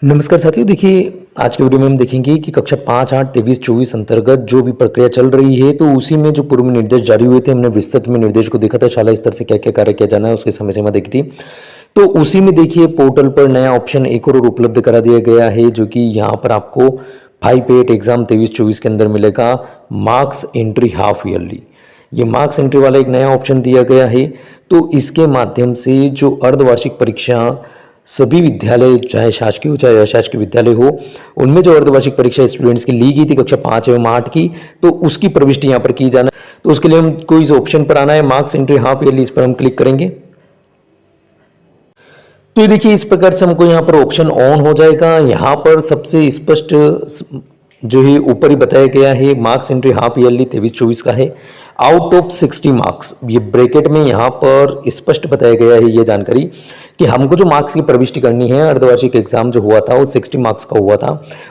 नमस्कार साथियों, देखिए आज के वीडियो में हम देखेंगे कि कक्षा 5, 8, 23, 24 अंतर्गत जो भी प्रक्रिया चल रही है, तो उसी में जो पूर्व में निर्देश जारी हुए थे, हमने विस्तृत में निर्देश को देखा था। शाला स्तर से क्या क्या कार्य किया जाना है उसकी समय सीमा देखी थी। तो उसी में देखिए पोर्टल पर नया ऑप्शन एक और उपलब्ध करा दिया गया है, जो कि यहाँ पर आपको 5-8 एग्जाम 23-24 के अंदर मिलेगा, मार्क्स एंट्री हाफ ईयरली। ये मार्क्स एंट्री वाला एक नया ऑप्शन दिया गया है। तो इसके माध्यम से जो अर्धवार्षिक परीक्षा सभी विद्यालय, चाहे शासकीय हो चाहे अशासकीय विद्यालय हो, उनमें जो अर्धवार्षिक परीक्षा स्टूडेंट्स की ली गई थी कक्षा 5 एवं 8 की, तो उसकी प्रविष्टि यहाँ पर की जाना। तो उसके लिए हमको इस ऑप्शन पर आना है, मार्क्स एंट्री हाफ ईयरली, इस पर हम क्लिक करेंगे। तो ये देखिए इस प्रकार से हमको यहाँ पर ऑप्शन ऑन हो जाएगा। यहाँ पर सबसे स्पष्ट जो है ऊपर ही बताया गया है, मार्क्स एंट्री हाफ ईयरली 23-24 का है। आउट ऑफ 60 मार्क्स, ये ब्रैकेट में यहाँ पर स्पष्ट बताया गया है ये जानकारी कि हमको जो मार्क्स की प्रविष्टि करनी है, अर्धवार्षिक एग्जाम जो हुआ था वो 60 मार्क्स का हुआ था,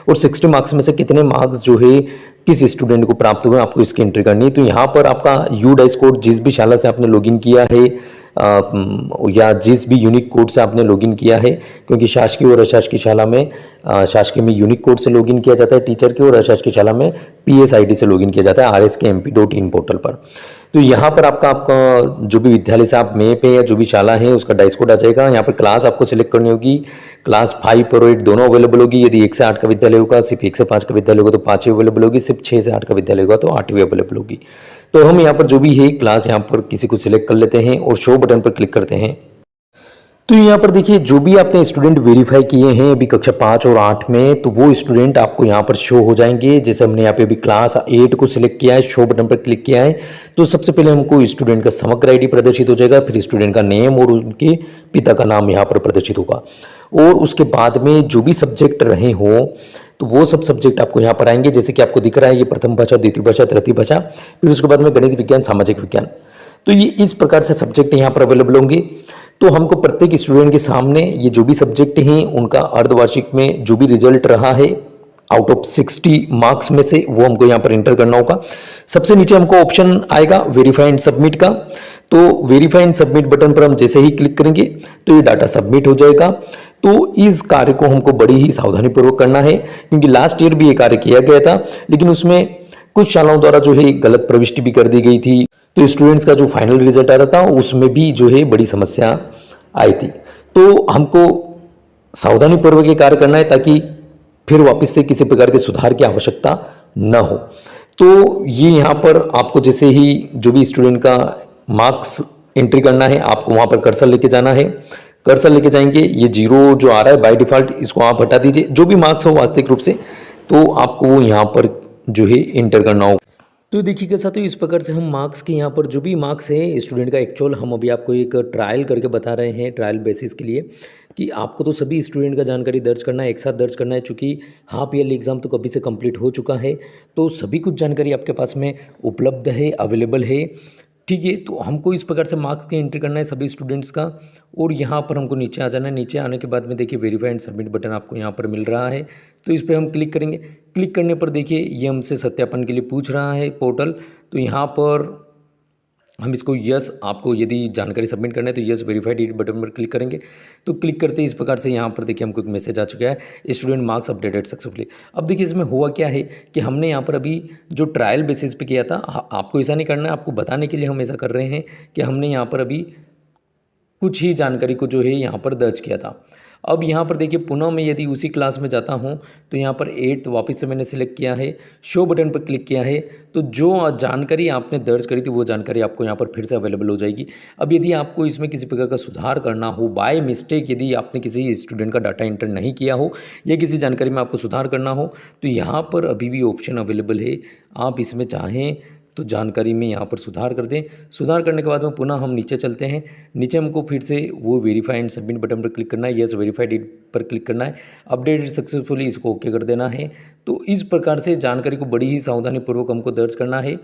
और 60 मार्क्स में से कितने मार्क्स जो है किस स्टूडेंट को प्राप्त हुए, आपको इसकी एंट्री करनी है। तो यहाँ पर आपका यूडाइस कोड, जिस भी शाला से आपने लॉगिन किया है या जिस भी यूनिक कोड से आपने लॉगिन किया है, क्योंकि शासकीय और अशासकीय शाला में शासकीय में यूनिक कोड से लॉगिन किया जाता है टीचर के, और अशासकीय शाला में PSID से लॉगिन किया जाता है rskmp.in पोर्टल पर। तो यहाँ पर आपका जो भी विद्यालय से आप में पे या जो भी शाला है उसका डाइस कोड आ जाएगा। यहाँ पर क्लास आपको सिलेक्ट करनी होगी, क्लास 5 और 8 दोनों अवेलेबल होगी। यदि 1 से 8 का विद्यालय होगा, सिर्फ 1 से 5 का विद्यालय होगा तो 5 अवेलेबल होगी, सिर्फ 6 से 8 का विद्यालय होगा तो 8 अवेलेबल होगी। तो हम यहाँ पर जो भी है क्लास यहाँ पर किसी को सिलेक्ट कर लेते हैं और शो बटन पर क्लिक करते हैं। तो यहाँ पर देखिए जो भी आपने स्टूडेंट वेरीफाई किए हैं अभी कक्षा 5 और 8 में, तो वो स्टूडेंट आपको यहाँ पर शो हो जाएंगे। जैसे हमने यहाँ पे अभी क्लास 8 को सिलेक्ट किया है, शो बटन पर क्लिक किया है, तो सबसे पहले हमको स्टूडेंट का समग्र आईडी प्रदर्शित हो जाएगा, फिर स्टूडेंट का नेम और उनके पिता का नाम यहाँ पर प्रदर्शित होगा। और उसके बाद में जो भी सब्जेक्ट रहे हों तो वो सब सब्जेक्ट आपको यहाँ पर आएंगे। जैसे कि आपको दिख रहा है ये प्रथम भाषा, द्वितीय भाषा, तृतीय भाषा, फिर उसके बाद में गणित विज्ञान, सामाजिक विज्ञान। तो ये इस प्रकार से सब्जेक्ट यहाँ पर अवेलेबल होंगे। तो हमको प्रत्येक स्टूडेंट के सामने ये जो भी सब्जेक्ट हैं उनका अर्धवार्षिक में जो भी रिजल्ट रहा है आउट ऑफ 60 मार्क्स में से, वो हमको यहाँ पर एंटर करना होगा। सबसे नीचे हमको ऑप्शन आएगा वेरीफाई एंड सबमिट का। तो वेरीफाई एंड सबमिट बटन पर हम जैसे ही क्लिक करेंगे तो ये डाटा सबमिट हो जाएगा। तो इस कार्य को हमको बड़ी ही सावधानी पूर्वक करना है, क्योंकि लास्ट ईयर भी ये कार्य किया गया था, लेकिन उसमें कुछ शालाओं द्वारा जो है गलत प्रविष्टि भी कर दी गई थी। तो स्टूडेंट्स का जो फाइनल रिजल्ट आ रहा था उसमें भी जो है बड़ी समस्या आई थी। तो हमको सावधानी पूर्वक ये कार्य करना है ताकि फिर वापस से किसी प्रकार के सुधार की आवश्यकता न हो। तो ये यहाँ पर आपको जैसे ही जो भी स्टूडेंट का मार्क्स एंट्री करना है, आपको वहाँ पर कर्सर लेके जाना है। कर्सर लेके जाएंगे, ये 0 जो आ रहा है बाय डिफॉल्ट इसको आप हटा दीजिए, जो भी मार्क्स हो वास्तविक रूप से, तो आपको वो यहाँ पर जो है एंटर करना होगा। तो देखिएगा साथियों, इस प्रकार से हम मार्क्स के यहाँ पर जो भी मार्क्स है स्टूडेंट का एक्चुअल, हम अभी आपको एक ट्रायल करके बता रहे हैं, ट्रायल बेसिस के लिए, कि आपको तो सभी स्टूडेंट का जानकारी दर्ज करना है, एक साथ दर्ज करना है। चूँकि हाफ ईयरली एग्ज़ाम तो कभी से कंप्लीट हो चुका है, तो सभी कुछ जानकारी आपके पास में उपलब्ध है, अवेलेबल है। ठीक है, तो हमको इस प्रकार से मार्क्स की एंट्री करना है सभी स्टूडेंट्स का, और यहाँ पर हमको नीचे आ जाना है। नीचे आने के बाद में देखिए वेरीफाई एंड सबमिट बटन आपको यहाँ पर मिल रहा है, तो इस पर हम क्लिक करेंगे। क्लिक करने पर देखिए ये हमसे सत्यापन के लिए पूछ रहा है पोर्टल, तो यहाँ पर हम इसको यस, आपको यदि जानकारी सबमिट करना है तो यस वेरीफाइड बटन पर क्लिक करेंगे। तो क्लिक करते ही इस प्रकार से यहाँ पर देखिए हमको एक मैसेज आ चुका है, स्टूडेंट मार्क्स अपडेटेड सक्सेसफुली। अब देखिए इसमें हुआ क्या है कि हमने यहाँ पर अभी जो ट्रायल बेसिस पे किया था, आपको ऐसा नहीं करना है, आपको बताने के लिए हम ऐसा कर रहे हैं कि हमने यहाँ पर अभी कुछ ही जानकारी को जो है यहाँ पर दर्ज किया था। अब यहाँ पर देखिए पुनः मैं यदि उसी क्लास में जाता हूँ तो यहाँ पर 8 वापस से मैंने सिलेक्ट किया है, शो बटन पर क्लिक किया है, तो जो जानकारी आपने दर्ज करी थी वो जानकारी आपको यहाँ पर फिर से अवेलेबल हो जाएगी। अब यदि आपको इसमें किसी प्रकार का सुधार करना हो, बाय मिस्टेक यदि आपने किसी स्टूडेंट का डाटा एंटर नहीं किया हो या किसी जानकारी में आपको सुधार करना हो, तो यहाँ पर अभी भी ऑप्शन अवेलेबल है। आप इसमें चाहें तो जानकारी में यहाँ पर सुधार कर दें। सुधार करने के बाद में पुनः हम नीचे चलते हैं। नीचे हमको फिर से वो वेरीफाई एंड सबमिट बटन पर क्लिक करना है, यस वेरीफाइड इट पर क्लिक करना है, अपडेटेड सक्सेसफुली इसको ओके कर देना है। तो इस प्रकार से जानकारी को बड़ी ही सावधानीपूर्वक हमको दर्ज करना है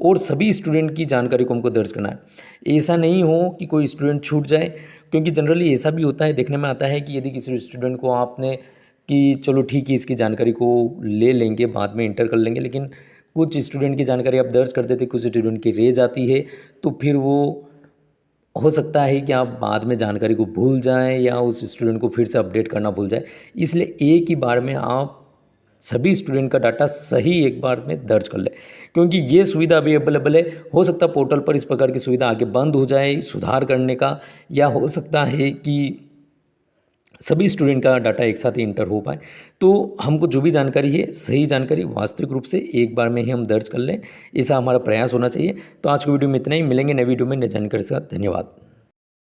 और सभी स्टूडेंट की जानकारी को हमको दर्ज करना है। ऐसा नहीं हो कि कोई स्टूडेंट छूट जाए, क्योंकि जनरली ऐसा भी होता है, देखने में आता है कि यदि किसी स्टूडेंट को आपने कि चलो ठीक है इसकी जानकारी को ले लेंगे, बाद में इंटर कर लेंगे, लेकिन कुछ स्टूडेंट की जानकारी आप दर्ज कर देते, कुछ स्टूडेंट की रह जाती है, तो फिर वो हो सकता है कि आप बाद में जानकारी को भूल जाएं या उस स्टूडेंट को फिर से अपडेट करना भूल जाए, इसलिए एक ही बार में आप सभी स्टूडेंट का डाटा सही एक बार में दर्ज कर लें, क्योंकि ये सुविधा अभी अवेलेबल है। हो सकता है पोर्टल पर इस प्रकार की सुविधा आगे बंद हो जाए सुधार करने का, या हो सकता है कि सभी स्टूडेंट का डाटा एक साथ ही इंटर हो पाए। तो हमको जो भी जानकारी है, सही जानकारी वास्तविक रूप से एक बार में ही हम दर्ज कर लें, ऐसा हमारा प्रयास होना चाहिए। तो आज की वीडियो में इतना ही, मिलेंगे नई वीडियो में नई जानकारी के साथ। धन्यवाद।